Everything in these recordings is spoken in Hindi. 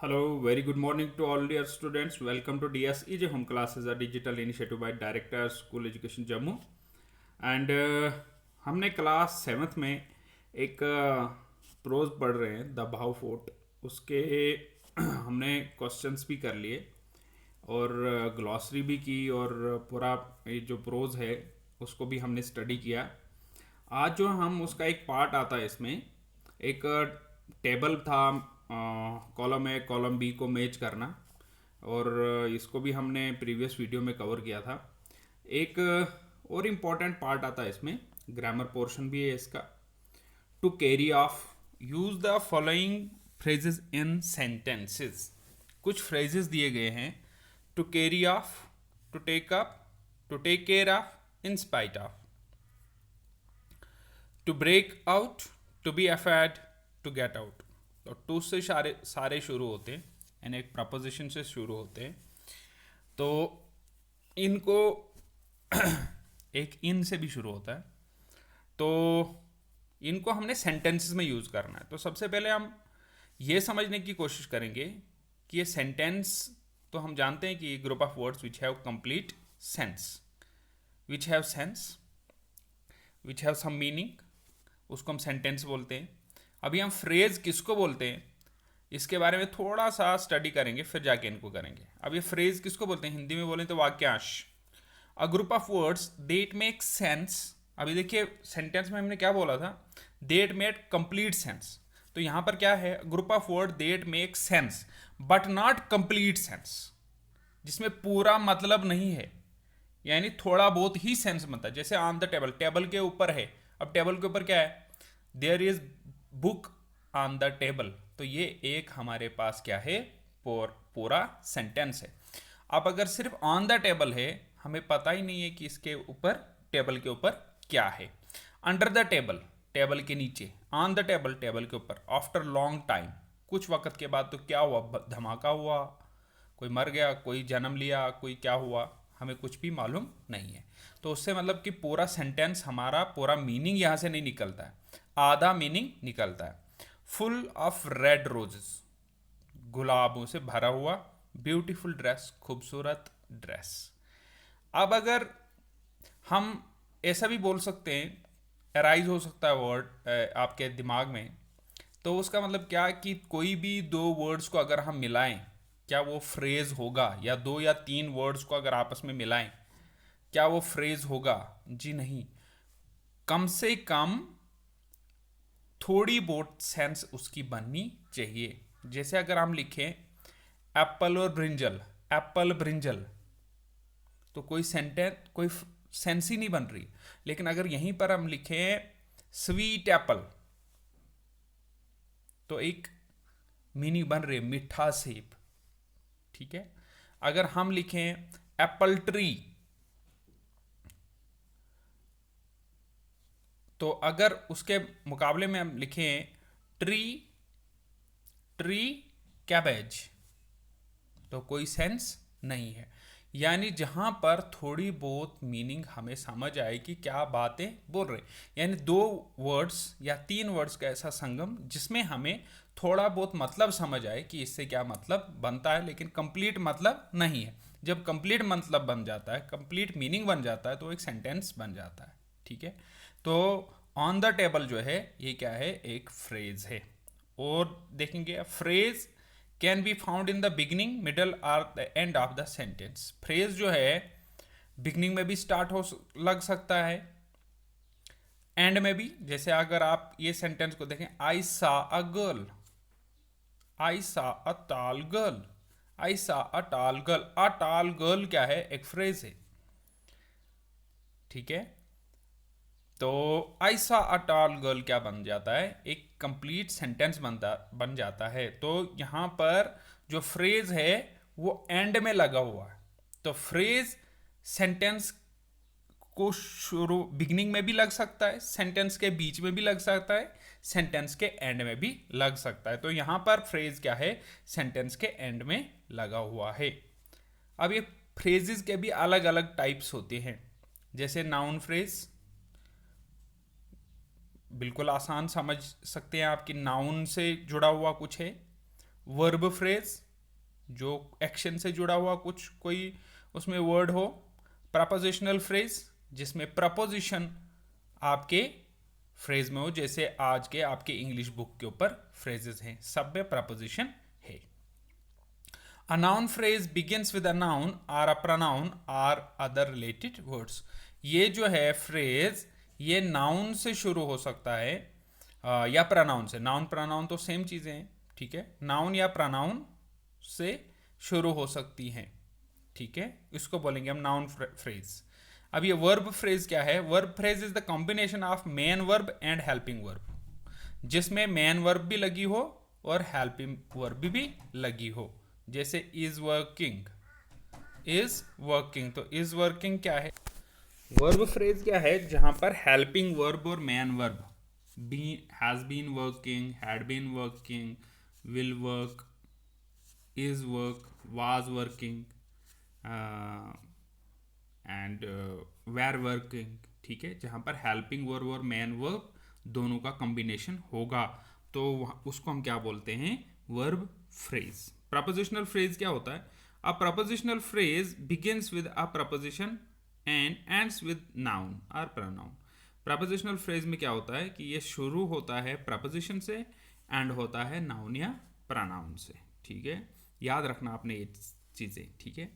Hello, very good morning to all dear students. Welcome to DSEJ Home Classes, a digital initiative by Director School Education Jammu. And हमने क्लास सेवन्थ में एक प्रोज पढ़ रहे हैं द भाव फोर्ट उसके हमने क्वेश्चंस भी कर लिए और ग्लॉसरी भी की और पूरा ये जो प्रोज है उसको भी हमने स्टडी किया। आज जो हम उसका एक पार्ट आता है इसमें एक टेबल था, कॉलम ए कॉलम बी को मैच करना, और इसको भी हमने प्रीवियस वीडियो में कवर किया था। एक और इम्पॉर्टेंट पार्ट आता है इसमें, ग्रामर पोर्शन भी है इसका। To carry off use the following phrases in sentences. कुछ फ्रेजेस दिए गए हैं, to carry off, to take up, to take care of, in spite of, to break out, to be afraid, to get out. तो टू से सारे सारे शुरू होते हैं, यानी एक प्रपोजिशन से शुरू होते हैं। तो इनको एक इन से भी शुरू होता है, तो इनको हमने सेंटेंसेस में यूज़ करना है। तो सबसे पहले हम ये समझने की कोशिश करेंगे कि ये सेंटेंस, तो हम जानते हैं कि group of words which have complete sense, which have sense, which have some meaning, उसको हम सेंटेंस बोलते हैं। अभी हम फ्रेज किसको बोलते हैं इसके बारे में थोड़ा सा स्टडी करेंगे, फिर जाके इनको करेंगे। अब ये फ्रेज किसको बोलते हैं, हिंदी में बोलें तो वाक्यांश। A group of words that make sense. अभी देखिए सेंटेंस में हमने क्या बोला था, देट मेड कंप्लीट सेंस। तो यहां पर क्या है, group of word that make sense but not complete sense, जिसमें पूरा मतलब नहीं है, यानी थोड़ा बहुत ही सेंस बनता है। जैसे ऑन द टेबल, टेबल के ऊपर है। अब टेबल के ऊपर क्या है, there is book on the table. तो ये एक हमारे पास क्या है, पूरा सेंटेंस है। अब अगर सिर्फ ऑन द टेबल है, हमें पता ही नहीं है कि इसके ऊपर, टेबल के ऊपर क्या है। अंडर द टेबल, टेबल के नीचे। ऑन द टेबल, टेबल के ऊपर। आफ्टर लॉन्ग टाइम, कुछ वक्त के बाद। तो क्या हुआ, धमाका हुआ, कोई मर गया, कोई जन्म लिया, कोई क्या हुआ, हमें कुछ भी मालूम नहीं है। तो उससे मतलब कि पूरा सेंटेंस, हमारा पूरा मीनिंग यहाँ से नहीं निकलता है, आधा मीनिंग निकलता है। फुल ऑफ रेड रोजेस, गुलाबों से भरा हुआ। ब्यूटीफुल ड्रेस, खूबसूरत ड्रेस। अब अगर हम ऐसा भी बोल सकते हैं, अराइज हो सकता है वर्ड आपके दिमाग में, तो उसका मतलब क्या कि कोई भी दो वर्ड्स को अगर हम मिलाएं, क्या वो फ्रेज होगा? या दो या तीन वर्ड्स को अगर आपस में मिलाएं, क्या वो फ्रेज होगा? जी नहीं। कम से कम थोड़ी बहुत सेंस उसकी बननी चाहिए। जैसे अगर हम लिखें एप्पल और ब्रिंजल, एप्पल ब्रिंजल, तो कोई सेंटेंस, कोई सेंस ही नहीं बन रही। लेकिन अगर यहीं पर हम लिखें स्वीट एप्पल, तो एक मीनिंग बन रही है, मीठा सेब। ठीक है। अगर हम लिखें एप्पल ट्री, तो अगर उसके मुकाबले में हम लिखें ट्री, ट्री कैबेज, तो कोई सेंस नहीं है। यानी जहां पर थोड़ी बहुत मीनिंग हमें समझ आए कि क्या बातें बोल रहे, यानी दो वर्ड्स या तीन वर्ड्स का ऐसा संगम जिसमें हमें थोड़ा बहुत मतलब समझ आए कि इससे क्या मतलब बनता है, लेकिन कंप्लीट मतलब नहीं है। जब कंप्लीट मतलब बन जाता है, कंप्लीट मीनिंग बन जाता है, तो एक सेंटेंस बन जाता है। ठीक है। तो ऑन द टेबल जो है, ये क्या है, एक फ्रेज है। और देखेंगे phrase can be found in the beginning, middle और the end of the sentence. Phrase जो है बिगिनिंग में भी स्टार्ट हो लग सकता है, एंड में भी। जैसे अगर आप ये सेंटेंस को देखें, आई सा अ गर्ल, आई सा अ टॉल गर्ल, आई सा a tall girl. A tall girl क्या है, एक फ्रेज है। ठीक है। तो आई सा अ टॉल गर्ल क्या बन जाता है, एक कंप्लीट सेंटेंस बन जाता है। तो यहां पर जो फ्रेज है वो एंड में लगा हुआ है। तो फ्रेज सेंटेंस को शुरू, बिगिनिंग में भी लग सकता है, सेंटेंस के बीच में भी लग सकता है, सेंटेंस के एंड में भी लग सकता है। तो यहां पर फ्रेज क्या है, सेंटेंस के एंड में लगा हुआ है। अब ये फ्रेजेस के भी अलग अलग टाइप्स होते हैं। जैसे नाउन फ्रेज, बिल्कुल आसान समझ सकते हैं आप कि नाउन से जुड़ा हुआ कुछ है। वर्ब फ्रेज जो एक्शन से जुड़ा हुआ कुछ कोई उसमें वर्ड हो, प्रपोजिशनल फ्रेज जिसमें प्रपोजिशन आपके फ्रेज में हो, जैसे आज के आपके इंग्लिश बुक के ऊपर फ्रेजेस हैं, सब में प्रपोजिशन है। A noun phrase begins with a noun or a pronoun or other related words. ये जो है फ्रेज ये नाउन से शुरू हो सकता है या प्रनाउन से। नाउन प्रनाउन तो सेम चीज़ें हैं, ठीक है। नाउन या प्रनाउन से शुरू हो सकती हैं, ठीक है, इसको बोलेंगे हम नाउन फ्रेज। अब ये वर्ब फ्रेज क्या है? Verb phrase is the combination of main verb and helping verb, जिसमें मेन वर्ब भी लगी हो और हेल्पिंग वर्ब भी लगी हो। जैसे इज वर्किंग, इज वर्किंग, तो इज वर्किंग क्या है? वर्ब फ्रेज क्या है? जहां पर हेल्पिंग वर्ब और main verb be, has been working, had been working, will work, is work, was working and were working, ठीक है, जहां पर हेल्पिंग वर्ब और मेन वर्ब दोनों का कॉम्बिनेशन होगा तो उसको हम क्या बोलते हैं? Verb phrase. प्रपोजिशनल फ्रेज क्या होता है? A prepositional phrase begins with a preposition and ends with noun और प्रोनाउन। प्रपोजिशनल फ्रेज में क्या होता है कि ये शुरू होता है प्रपोजिशन से, एंड होता है नाउन या प्रोनाउन से, ठीक है। याद रखना आपने ये चीज़ें, ठीक है।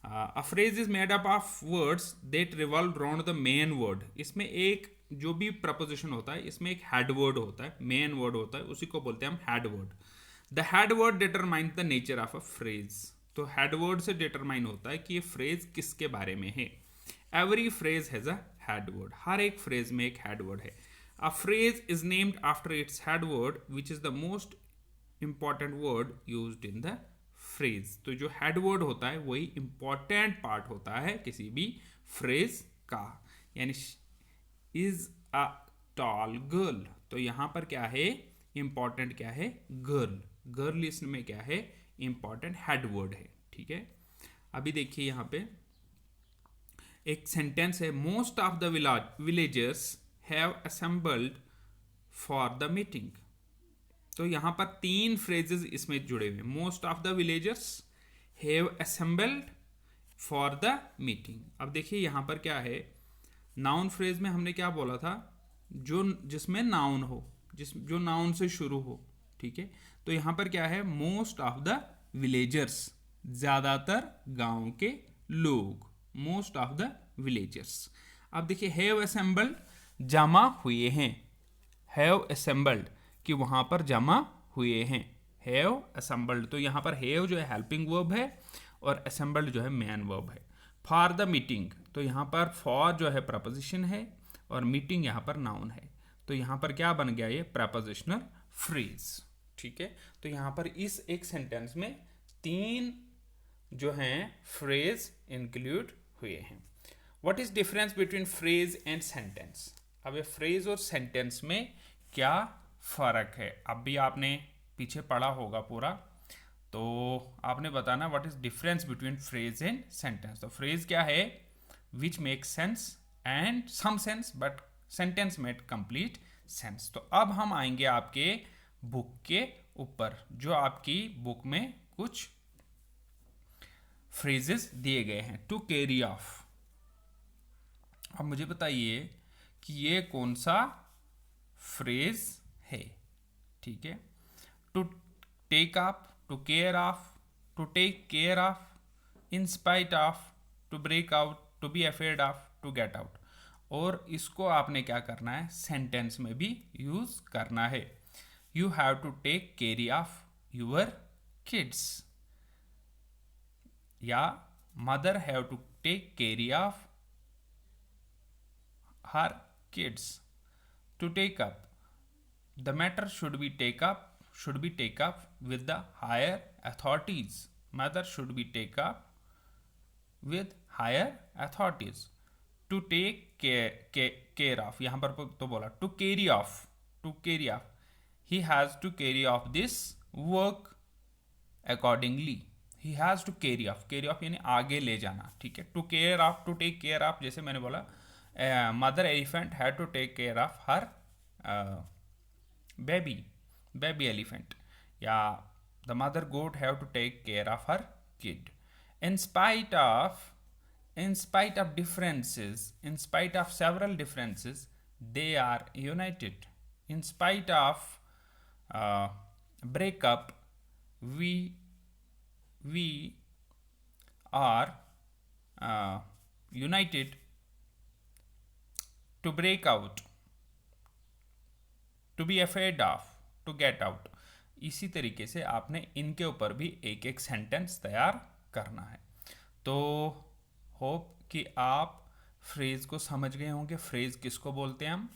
A phrase is made up of words that revolve around the main word. इसमें एक जो भी प्रपोजिशन होता है इसमें एक हेड वर्ड होता है, मेन वर्ड होता है, उसी को बोलते हैं हम head word. The head word determine the nature of a phrase. तो हेड वर्ड से डिटरमाइन होता है कि ये फ्रेज किसके बारे में है। Every phrase has a head word, हर एक फ्रेज में एक हेड वर्ड है। A phrase is named after its head word which is the most important word used in the phrase. तो जो हेड वर्ड होता है वही इंपॉर्टेंट पार्ट होता है किसी भी फ्रेज का। यानी इज अ टॉल गर्ल, तो यहां पर क्या है? इंपॉर्टेंट क्या है? गर्ल। गर्ल इसमें क्या है? इंपॉर्टेंट हेड वर्ड है, ठीक है। अभी देखिए यहां पे एक सेंटेंस है, most of the villagers have assembled for the meeting. तो यहां पर 3 फ्रेजेस इसमें जुड़े हुए। Most of the villagers have assembled for the meeting. अब देखिए यहां पर क्या है? नाउन फ्रेज में हमने क्या बोला था? जो जिसमें नाउन हो, जो नाउन से शुरू हो, ठीक है। तो यहां पर क्या है? मोस्ट ऑफ द विलेजर्स, ज्यादातर गांव के लोग, मोस्ट ऑफ द विलेजर्स। अब देखिए हैव असेंबल्ड, जमा हुए हैं, हैव असेंबल्ड कि वहां पर जमा हुए हैं, हैव असेंबल्ड। तो यहां पर हैव जो है हेल्पिंग वर्ब है और असेंबल्ड जो है मेन वर्ब है। फॉर द मीटिंग, तो यहां पर फॉर जो है प्रपोजिशन है और मीटिंग यहां पर नाउन है। तो यहां पर क्या बन गया? ये प्रपोजिशनल फ्रेज, ठीक है। तो यहां पर इस एक सेंटेंस में 3 जो हैं फ्रेज इंक्लूड हुए हैं। What is difference between phrase and sentence? अब ये फ्रेज और सेंटेंस में क्या फर्क है? अब भी आपने पीछे पढ़ा होगा पूरा, तो आपने बताना what is difference between phrase and sentence. तो फ्रेज क्या है? Which make sense and some sense but sentence make complete sense. तो अब हम आएंगे आपके बुक के ऊपर, जो आपकी बुक में कुछ फ्रेजेस दिए गए हैं। टू कैरी ऑफ, अब मुझे बताइए कि ये कौन सा फ्रेज है, ठीक है। To take up, to care of, to take care of, in spite of, to break out, to be afraid of, to get out. और इसको आपने क्या करना है? सेंटेंस में भी यूज करना है। You have to take care of your kids, या mother have to take care of her kids. To take up, the matter should be take up with the higher authorities. Matter should be take up with higher authorities. To take care of, यहाँ पर तो बोला to carry off, to carry off, he has to carry off this work accordingly. He has to carry off यानी आगे ले जाना, ठीक है। to care of, to take care of, जैसे मैंने बोला mother elephant had to take care of her baby elephant, या the mother goat have to take care of her kid. In spite of differences, in spite of several differences, they are united. In spite of breakup, we are united to break out, to be afraid of, to get out. इसी तरीके से आपने इनके ऊपर भी एक एक सेंटेंस तैयार करना है. तो होप कि आप फ्रेज को समझ गए होंगे, फ्रेज किसको बोलते हैं हम.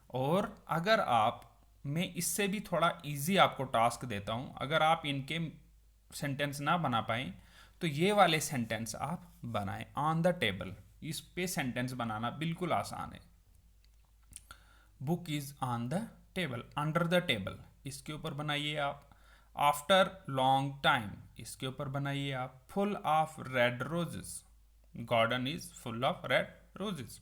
और अगर आप, मैं इससे भी थोड़ा इजी आपको टास्क देता हूं, अगर आप इनके सेंटेंस ना बना पाएं तो ये वाले सेंटेंस आप बनाएं. ऑन द टेबल, इस पे सेंटेंस बनाना बिल्कुल आसान है. Book is on the table, under the table, इसके ऊपर बनाइए आप. आफ्टर लॉन्ग टाइम, इसके ऊपर बनाइए आप. Full of red roses, garden is full of red roses.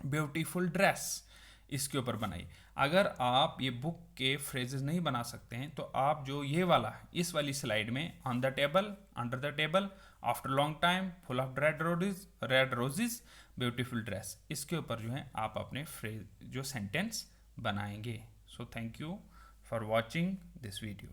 Beautiful dress, इसके ऊपर बनाइए. अगर आप ये बुक के फ्रेजेस नहीं बना सकते हैं तो आप जो ये वाला, इस वाली स्लाइड में on the table, under the table, after long time, full of red roses, beautiful dress, इसके ऊपर जो है आप अपने फ्रेज जो सेंटेंस बनाएंगे. So thank you for watching this video.